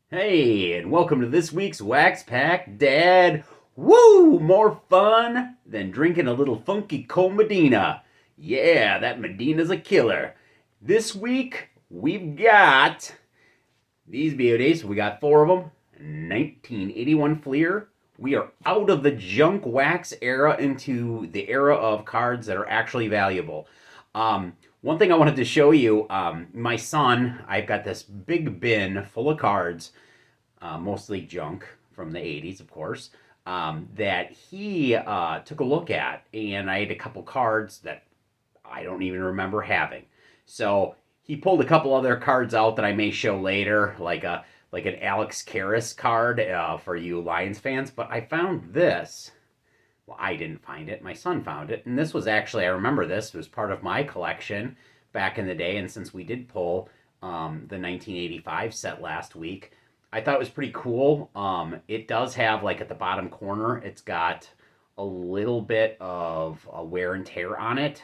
Hey, and welcome to this week's Wax Pack Dad. Woo! More fun than drinking a little funky cold Medina. Yeah, that Medina's a killer. This week, we've got these beauties. We got four of them. 1981 Fleer. We are out of the junk wax era into the era of cards that are actually valuable. One thing I wanted to show you, my son, I've got this big bin full of cards, mostly junk from the 80s, of course, that he took a look at. And I had a couple cards that I don't even remember having. So he pulled a couple other cards out that I may show later, like an Alex Karras card for you Lions fans. But I found this. Well, I didn't find it. My son found it. And this was actually, I remember this, was part of my collection back in the day. And since we did pull the 1985 set last week, I thought it was pretty cool. It does have, like, at the bottom corner, it's got a little bit of a wear and tear on it,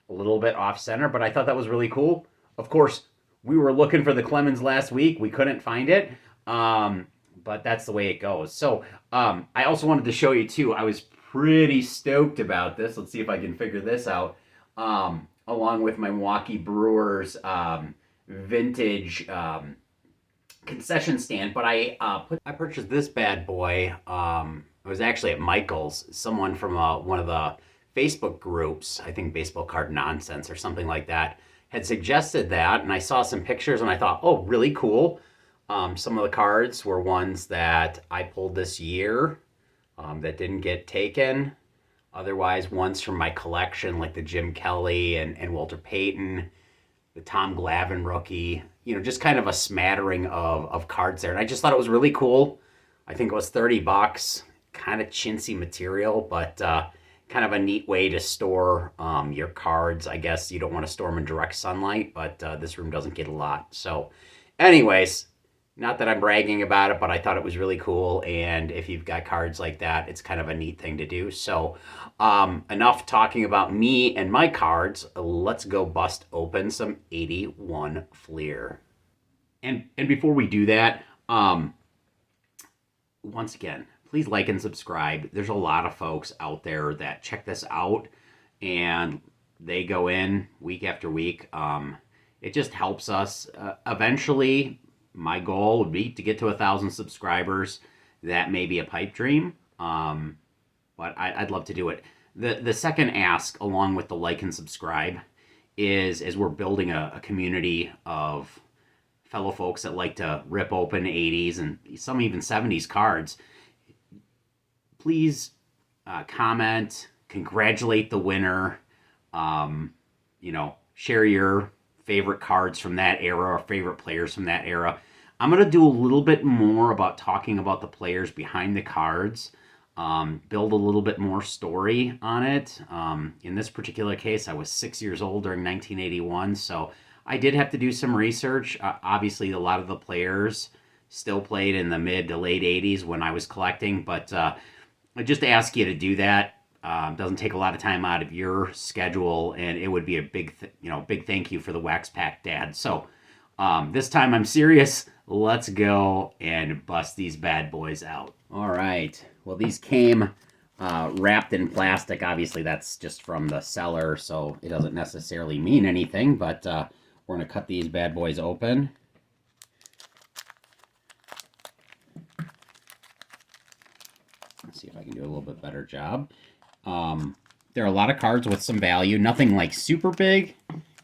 a little bit off center, but I thought that was really cool. Of course, we were looking for the Clemens last week. We couldn't find it. But that's the way it goes. So I also wanted to show you, too, I was pretty stoked about this. Let's see if I can figure this out. Along with my Milwaukee Brewers vintage concession stand, but I purchased this bad boy. It was actually at Michael's. Someone from one of the Facebook groups, I think Baseball Card Nonsense or something like that, had suggested that, and I saw some pictures and I thought, oh, really cool. Some of the cards were ones that I pulled this year that didn't get taken. Otherwise, ones from my collection, like the Jim Kelly and Walter Payton, the Tom Glavine rookie, just kind of a smattering of cards there. And I just thought it was really cool. I think it was $30, kind of chintzy material, but kind of a neat way to store your cards. I guess you don't want to store them in direct sunlight, but this room doesn't get a lot. So anyways, not that I'm bragging about it, but I thought it was really cool. And if you've got cards like that, it's kind of a neat thing to do. So enough talking about me and my cards. Let's go bust open some 81 Fleer. And before we do that, once again, please like and subscribe. There's a lot of folks out there that check this out and they go in week after week. It just helps us. Eventually, my goal would be to get to 1,000 subscribers. That may be a pipe dream, but I'd love to do it. The second ask, along with the like and subscribe, is we're building a community of fellow folks that like to rip open 80s and some even 70s cards. Please comment, congratulate the winner, share your favorite cards from that era or favorite players from that era. I'm going to do a little bit more about talking about the players behind the cards, build a little bit more story on it. In this particular case, I was 6 years old during 1981, so I did have to do some research. Obviously, a lot of the players still played in the mid to late 80s when I was collecting, but I just ask you to do that. Doesn't take a lot of time out of your schedule, and it would be a big thank you for the Wax Pack Dad. So this time I'm serious. Let's go and bust these bad boys out. All right. Well, these came wrapped in plastic. Obviously, that's just from the seller, so it doesn't necessarily mean anything, but we're going to cut these bad boys open. Let's see if I can do a little bit better job. There are a lot of cards with some value. Nothing like super big,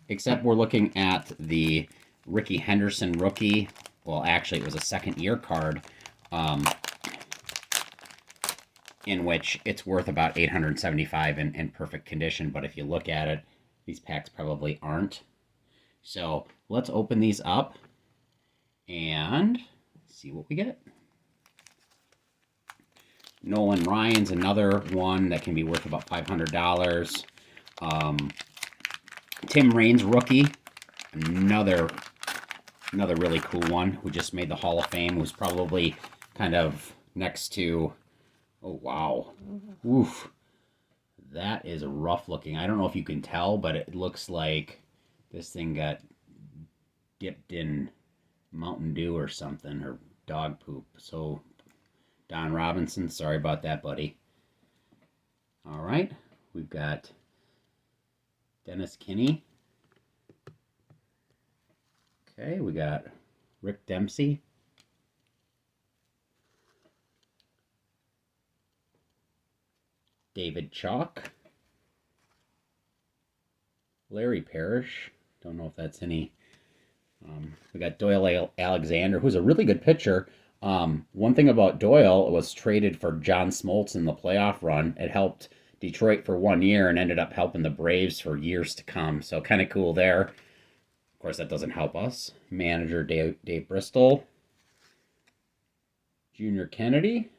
except we're looking at the Rickey Henderson rookie. Well, actually, it was a second-year card in which it's worth about $875 in perfect condition. But if you look at it, these packs probably aren't. So let's open these up and see what we get. Nolan Ryan's another one that can be worth about $500. Tim Raines rookie, another really cool one who just made the Hall of Fame, who's probably kind of next to, oh wow, oof, that is rough looking. I don't know if you can tell, but it looks like This thing got dipped in Mountain Dew or something, or dog poop. So, Don Robinson, sorry about that, buddy. All right, we've got Dennis Kinney. Okay, we got Rick Dempsey. David Chalk. Larry Parrish. Don't know if that's any. We got Doyle Alexander, who's a really good pitcher. One thing about Doyle was traded for John Smoltz in the playoff run. It helped Detroit for 1 year and ended up helping the Braves for years to come. So kind of cool there. Of course, that doesn't help us. Manager Dave Bristol. Junior Kennedy.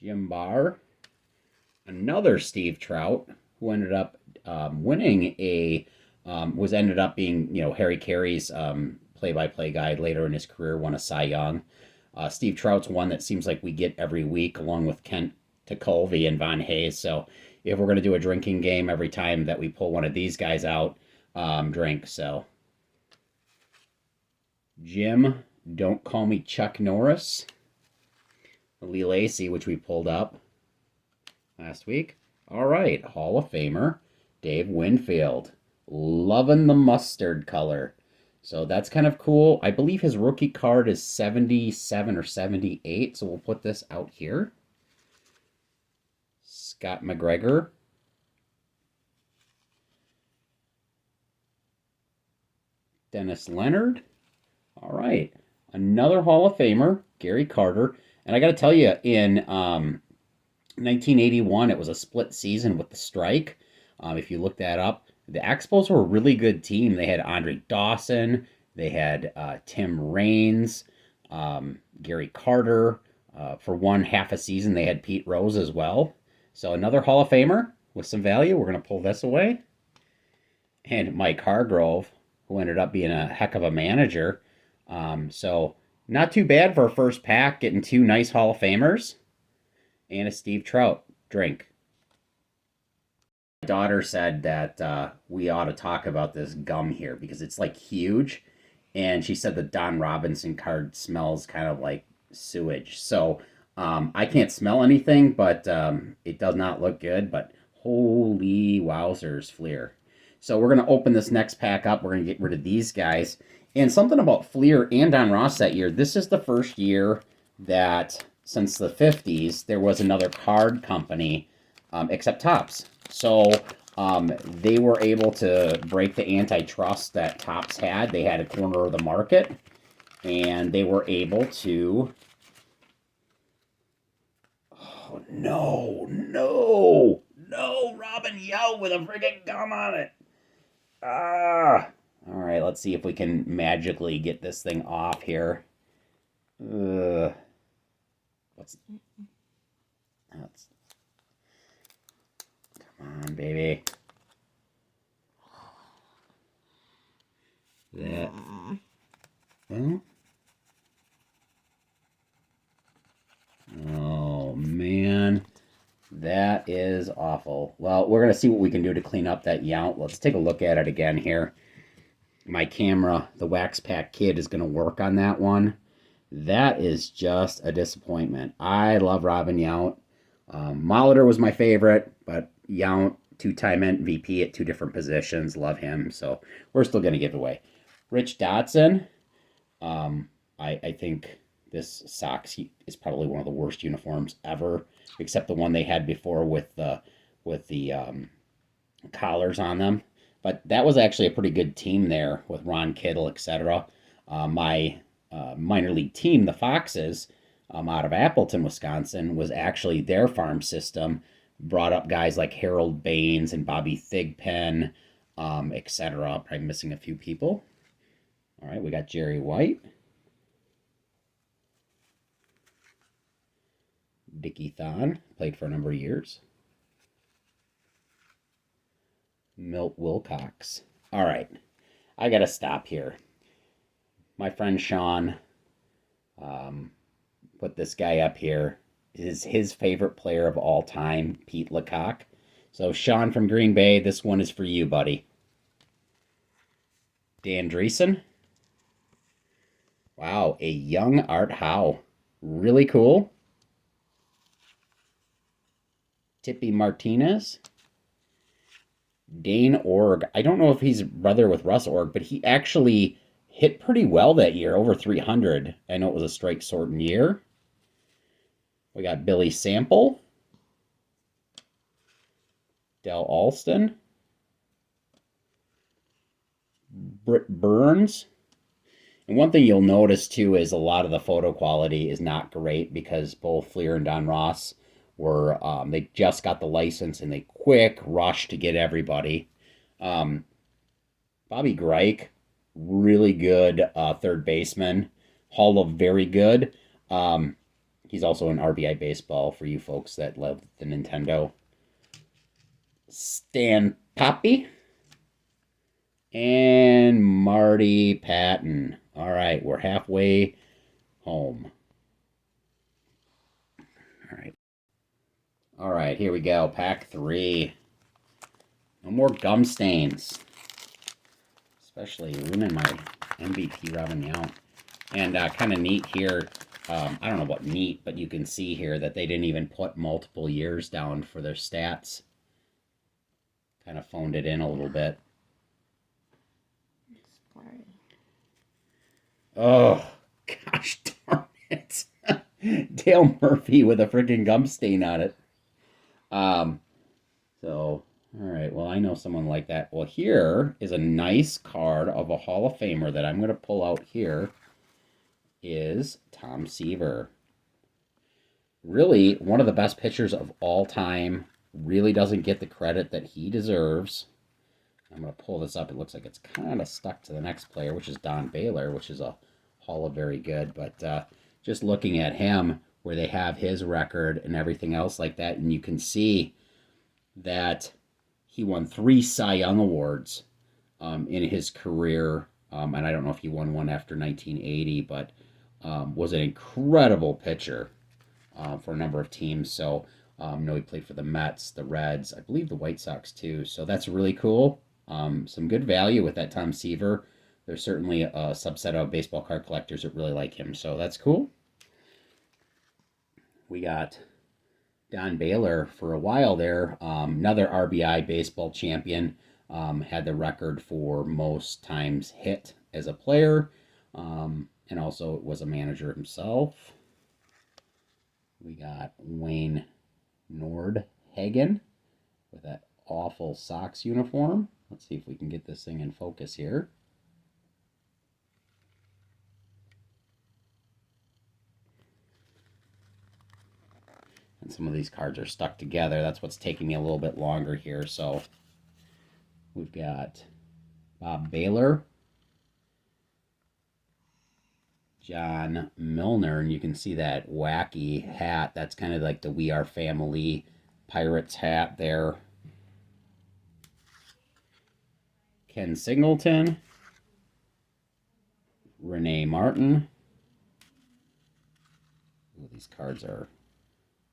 Jim Barr. Another Steve Trout, who ended up winning ended up being, Harry Carey's play-by-play guy later in his career, won a Cy Young. Steve Trout's one that seems like we get every week, along with Kent Tekulve and Von Hayes. So if we're going to do a drinking game every time that we pull one of these guys out, drink. So Jim, Don't Call Me Chuck Norris. Lee Lacy, which we pulled up last week. All right, Hall of Famer Dave Winfield. Loving the mustard color. So that's kind of cool. I believe his rookie card is 77 or 78, so we'll put this out here. Scott McGregor. Dennis Leonard. All right, another Hall of Famer, Gary Carter. And I got to tell you, in 1981, it was a split season with the strike. If you look that up, the Expos were a really good team. They had Andre Dawson, they had Tim Raines, Gary Carter. For one half a season, they had Pete Rose as well. So another Hall of Famer with some value. We're going to pull this away. And Mike Hargrove, who ended up being a heck of a manager. So not too bad for a first pack, getting two nice Hall of Famers and a Steve Trout drink. My daughter said that we ought to talk about this gum here because it's like huge. And she said the Don Robinson card smells kind of like sewage. So I can't smell anything, but it does not look good. But holy wowzers, Fleer. So we're going to open this next pack up. We're going to get rid of these guys. And something about Fleer and Donruss that year, this is the first year that, since the 50s, there was another card company, except Topps. So they were able to break the antitrust that Topps had. They had a corner of the market, and they were able to... Oh, no, Robin Yount with a friggin' gum on it. All right, let's see if we can magically get this thing off here. Come on, baby. That. Well. Oh, man. That is awful. Well, we're going to see what we can do to clean up that Yount. Let's take a look at it again here. My camera, the Wax Pack Kid, is going to work on that one. That is just a disappointment. I love Robin Yount. Molitor was my favorite, but Yount, two-time MVP at two different positions. Love him, so we're still going to give it away. Rich Dotson. I think this Sox is probably one of the worst uniforms ever, except the one they had before with the collars on them. But that was actually a pretty good team there with Ron Kittle, etc. My minor league team, the Foxes, out of Appleton, Wisconsin, was actually their farm system. Brought up guys like Harold Baines and Bobby Thigpen, etc. Probably missing a few people. All right, we got Jerry White. Dickie Thon, played for a number of years. Milt Wilcox. All right, I got to stop here. My friend Sean put this guy up here. Is his favorite player of all time, Pete Lecoq. So, Sean from Green Bay, this one is for you, buddy. Andreessen. Wow, a young Art Howe. Really cool. Tippy Martinez. Dane Org. I don't know if he's brother with Russ Org, but he actually hit pretty well that year, over 300. I know it was a strike sorting year. We got Billy Sample. Del Alston. Britt Burns. And one thing you'll notice too is a lot of the photo quality is not great because both Fleer and Donruss were, they just got the license and they quick rush to get everybody. Bobby Greik, really good third baseman. Hall of very good. He's also in RBI baseball for you folks that love the Nintendo. Stan Poppy. And Marty Patton. All right, we're halfway home. All right, here we go. Pack 3. No more gum stains. Especially ruining my MVP Robin Yount. And kind of neat here. I don't know about neat, but you can see here that they didn't even put multiple years down for their stats. Kind of phoned it in a little bit. Oh, gosh darn it. Dale Murphy with a freaking gum stain on it. All right, well, I know someone like that. Well, here is a nice card of a Hall of Famer that I'm going to pull out here is Tom Seaver. Really, one of the best pitchers of all time. Really doesn't get the credit that he deserves. I'm going to pull this up. It looks like it's kind of stuck to the next player, which is Don Baylor, which is a Hall of Very Good. But just looking at him, where they have his record and everything else like that, and you can see that he won 3 Cy Young Awards in his career. And I don't know if he won one after 1980, but was an incredible pitcher for a number of teams. So, no, he played for the Mets, the Reds, I believe the White Sox too. So that's really cool. Some good value with that Tom Seaver. There's certainly a subset of baseball card collectors that really like him. So that's cool. We got Don Baylor for a while there. Another RBI baseball champion. Had the record for most times hit as a player. And also was a manager himself. We got Wayne Nordhagen with that awful Sox uniform. Let's see if we can get this thing in focus here. And some of these cards are stuck together. That's what's taking me a little bit longer here. So we've got Bob Baylor, John Milner, and you can see that wacky hat. That's kind of like the We Are Family Pirates hat there. Ken Singleton, Renee Martin. Ooh, these cards are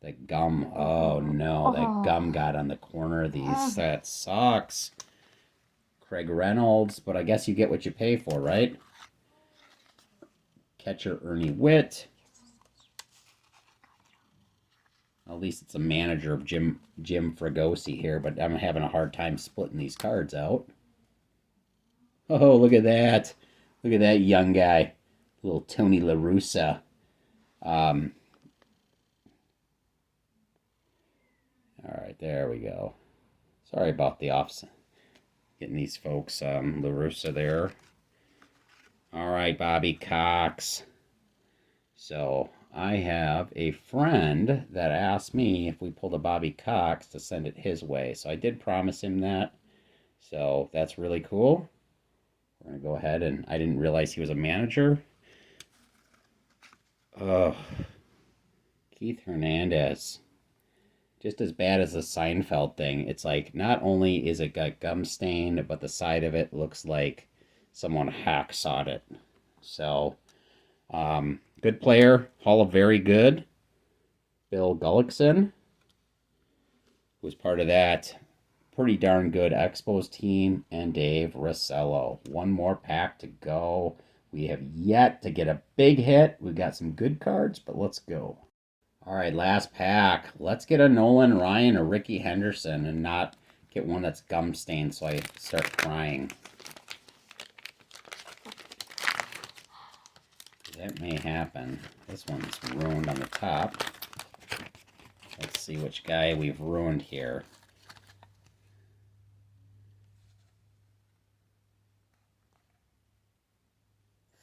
the gum. Oh no, that gum got on the corner of these. That sucks. Craig Reynolds, but I guess you get what you pay for, right? Catcher Ernie Witt. At least it's a manager of Jim Fregosi here, but I'm having a hard time splitting these cards out. Oh, look at that. Look at that young guy. Little Tony La Russa. All right, there we go. Sorry about the offs. Getting these folks, La Russa there. All right, Bobby Cox. So I have a friend that asked me if we pulled a Bobby Cox to send it his way. So I did promise him that. So that's really cool. We're going to go ahead, and I didn't realize he was a manager. Oh, Keith Hernandez. Just as bad as the Seinfeld thing. It's like, not only is it got gum stained, but the side of it looks like someone hacksawed it. So, good player. Hall of Very Good. Bill Gullickson was part of that pretty darn good. Expos team and Dave Rossello. One more pack to go. We have yet to get a big hit. We've got some good cards, but let's go. All right, last pack. Let's get a Nolan Ryan or Ricky Henderson and not get one that's gum stained so I start crying. That may happen. This one's ruined on the top. Let's see which guy we've ruined here.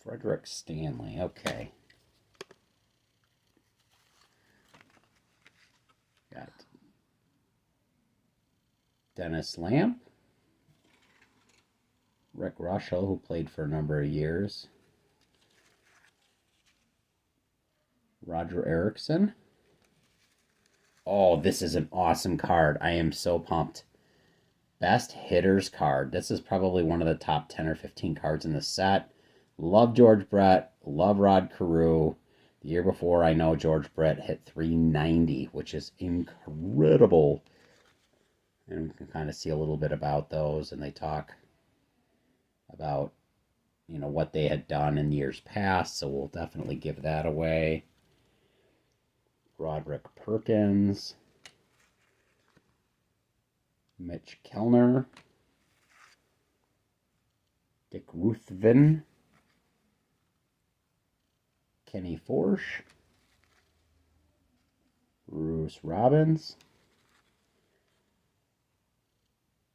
Frederick Stanley, okay. Got Dennis Lamp. Rick Rushell, who played for a number of years. Roger Erickson. Oh, this is an awesome card. I am so pumped. Best hitters card. This is probably one of the top 10 or 15 cards in the set. Love George Brett. Love Rod Carew. The year before, I know George Brett hit 390, which is incredible. And we can kind of see a little bit about those, and they talk about, you know, what they had done in years past, so we'll definitely give that away. Broderick Perkins, Mitch Kellner, Dick Ruthven, Kenny Forsch, Bruce Robbins,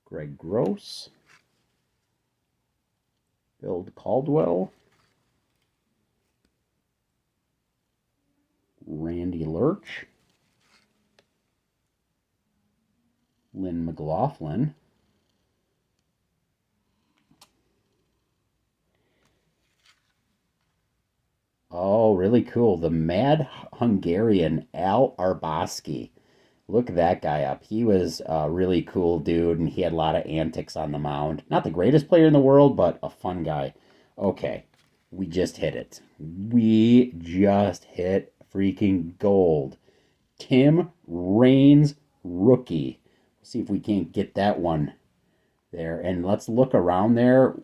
Greg Gross, Bill Caldwell, Randy Lurch, Lynn McLaughlin, oh, really cool, the Mad Hungarian Al Arboski. Look that guy up. He was a really cool dude, and he had a lot of antics on the mound. Not the greatest player in the world, but a fun guy. Okay, we just hit it. We just hit freaking gold. Tim Raines, rookie. Let's see if we can't get that one there. And let's look around there.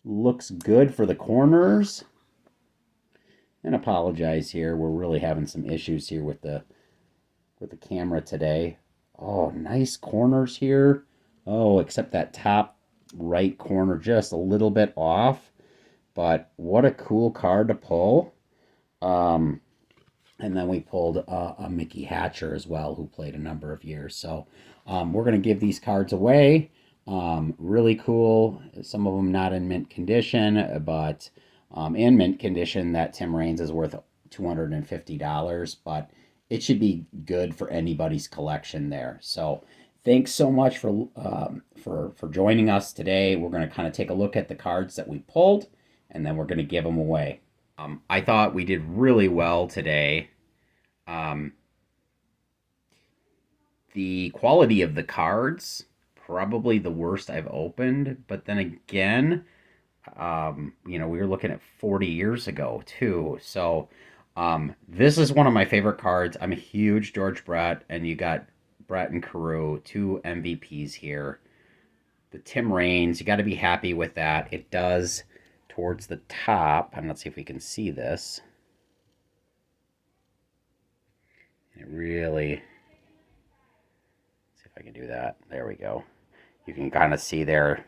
Looks good for the corners. And apologize here. We're really having some issues here with the camera today. Oh, nice corners here. Oh, except that top right corner just a little bit off. But what a cool card to pull. And then we pulled a Mickey Hatcher as well, who played a number of years. So we're going to give these cards away. Really cool. Some of them not in mint condition, but in mint condition, that Tim Raines is worth $250. But it should be good for anybody's collection there. So thanks so much for joining us today. We're going to kind of take a look at the cards that we pulled, and then we're going to give them away. I thought we did really well today. The quality of the cards, probably the worst I've opened. But then again, you know, we were looking at 40 years ago too. So this is one of my favorite cards. I'm a huge George Brett, and you got Brett and Carew, two MVPs here. The Tim Raines, you got to be happy with that. It does towards the top, and let's see if we can see this. It really, see if I can do that. There we go. You can kind of see there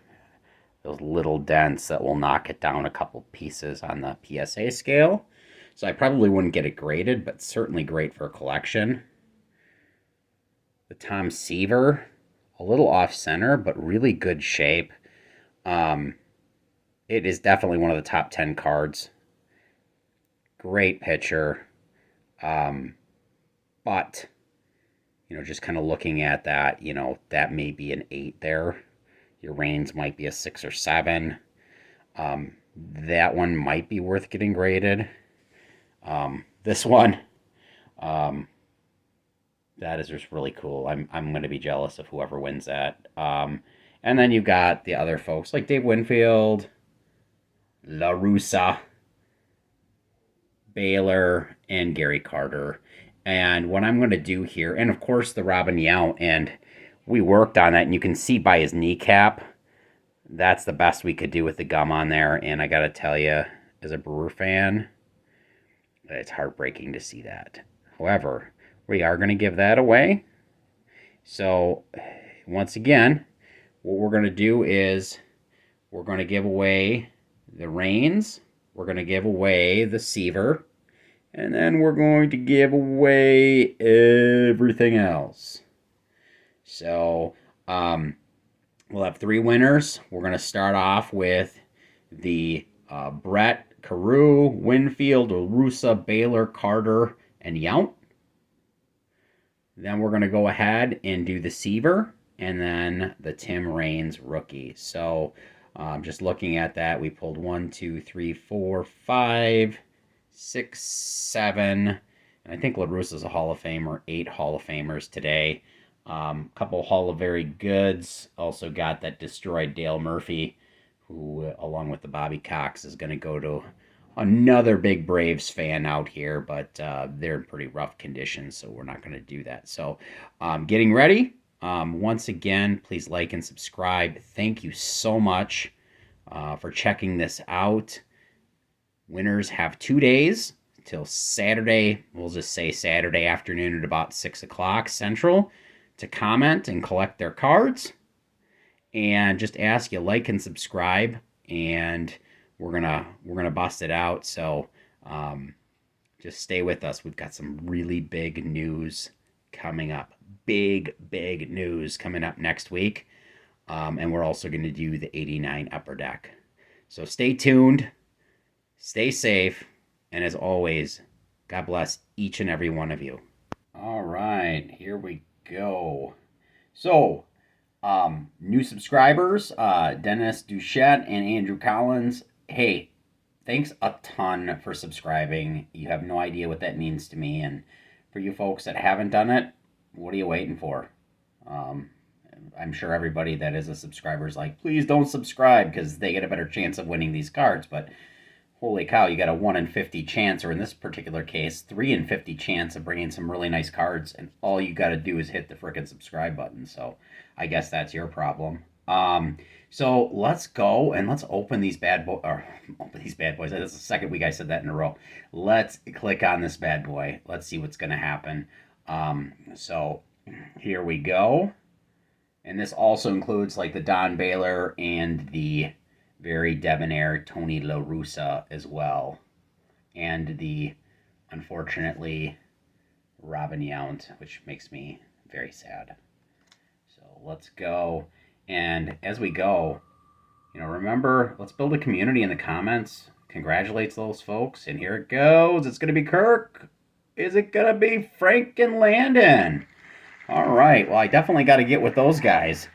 those little dents that will knock it down a couple pieces on the PSA scale. So I probably wouldn't get it graded, but certainly great for a collection. The Tom Seaver, a little off center, but really good shape. It is definitely one of the top 10 cards. Great pitcher. But, you know, just kind of looking at that, you know, that may be an 8 there. Your Raines might be a 6 or 7. That one might be worth getting graded. This one, that is just really cool. I'm going to be jealous of whoever wins that. And then you've got the other folks like Dave Winfield, La Russa, Baylor, and Gary Carter. And what I'm going to do here, and of course the Robin Yount, and we worked on that, and you can see by his kneecap, that's the best we could do with the gum on there. And I got to tell you, as a Brewer fan, it's heartbreaking to see that. However, we are going to give that away. So, once again, what we're going to do is we're going to give away the reins, we're going to give away the Seaver, and then we're going to give away everything else. So, we'll have 3 winners. We're going to start off with the Brett, Carew, Winfield, Russa, Baylor, Carter, and Yount. Then we're going to go ahead and do the Seaver, and then the Tim Raines rookie. So just looking at that, we pulled 1, 2, 3, 4, 5, 6, 7. And I think LaRusse is a Hall of Famer, 8 Hall of Famers today. Couple Hall of Very Goods. Also got that destroyed Dale Murphy, who, along with the Bobby Cox, is going to go to another big Braves fan out here, but they're in pretty rough conditions, so we're not going to do that. So getting ready. Once again, please like and subscribe. Thank you so much for checking this out. Winners have 2 days till Saturday. We'll just say Saturday afternoon at about 6 o'clock Central to comment and collect their cards. And just ask you like and subscribe, and we're gonna bust it out. So just stay with us. We've got some really big news coming up. Big news coming up next week. And we're also going to do the 89 Upper Deck. So stay tuned, stay safe, and as always, God bless each and every one of you. All right, here we go. So, new subscribers, Dennis Duchette and Andrew Collins. Hey, thanks a ton for subscribing. You have no idea what that means to me. And for you folks that haven't done it, what are you waiting for? I'm sure everybody that is a subscriber is like, please don't subscribe, because they get a better chance of winning these cards. But holy cow, you got a 1 in 50 chance, or in this particular case, 3 in 50 chance of bringing some really nice cards, and all you got to do is hit the frickin' subscribe button. So I guess that's your problem. So let's go and let's open these bad boys. That's the second week I said that in a row. Let's click on this bad boy. Let's see what's going to happen. So here we go. And this also includes like the Don Baylor and the very debonair Tony La Russa as well. And the, unfortunately, Robin Yount, which makes me very sad. So let's go. And as we go, remember, let's build a community in the comments. Congratulate those folks. And here it goes. It's going to be Kirk. Is it going to be Frank and Landon? All right. Well, I definitely got to get with those guys.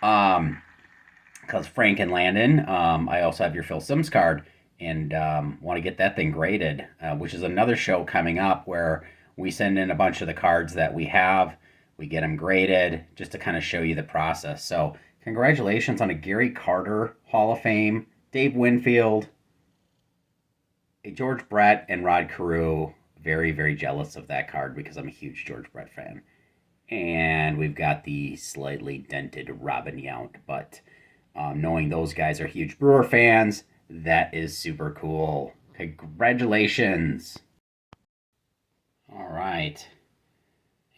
Because Frank and Landon, I also have your Phil Simms card. And want to get that thing graded, which is another show coming up where we send in a bunch of the cards that we have. We get them graded just to kind of show you the process. So congratulations on a Gary Carter Hall of Fame, Dave Winfield, a George Brett, and Rod Carew. Very, very jealous of that card because I'm a huge George Brett fan. And we've got the slightly dented Robin Yount. But knowing those guys are huge Brewer fans, that is super cool. Congratulations. All right.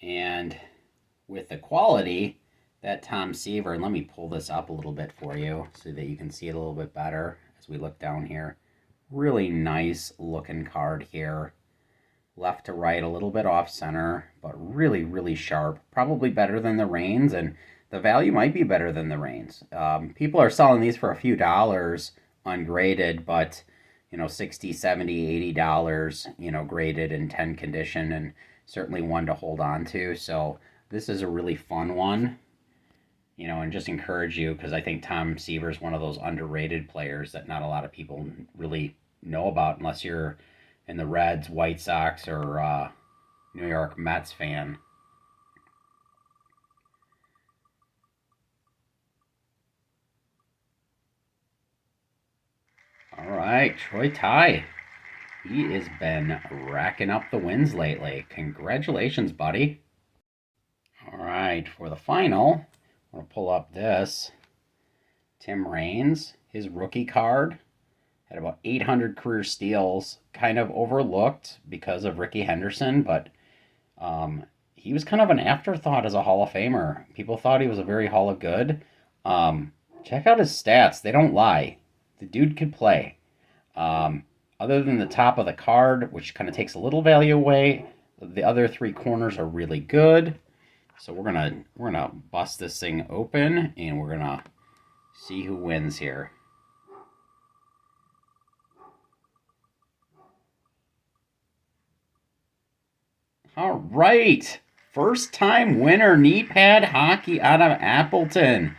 And with the quality, that Tom Seaver, and let me pull this up a little bit for you so that you can see it a little bit better as we look down here. Really nice looking card here. Left to right, a little bit off center, but really, really sharp. Probably better than the Reigns, and the value might be better than the Reigns. People are selling these for a few dollars ungraded, but $60, $70, $80, graded in 10 condition, and certainly one to hold on to. So this is a really fun one, and just encourage you, because I think Tom Seaver is one of those underrated players that not a lot of people really know about unless you're in the Reds, White Sox, or New York Mets fan. All right, Troy Ty. He has been racking up the wins lately. Congratulations, buddy. All right. right, for the final, I'm going to pull up this. Tim Raines, his rookie card, had about 800 career steals, kind of overlooked because of Ricky Henderson, but he was kind of an afterthought as a Hall of Famer. People thought he was a very Hall of Good. Check out his stats. They don't lie. The dude could play. Other than the top of the card, which kind of takes a little value away, the other three corners are really good. So we're gonna bust this thing open, and we're gonna see who wins here. All right, first time winner, knee pad hockey out of Appleton.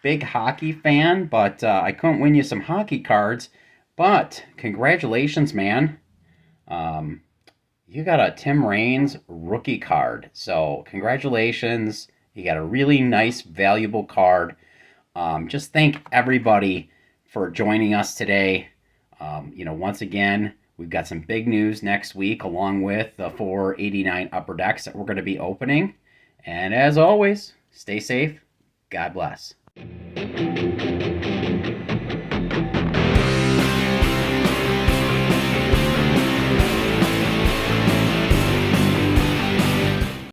Big hockey fan, but I couldn't win you some hockey cards. But congratulations, man. You got a Tim Raines rookie card. So congratulations. You got a really nice, valuable card. Just thank everybody for joining us today. Once again, we've got some big news next week, along with the 489 Upper Decks that we're going to be opening. And as always, stay safe. God bless.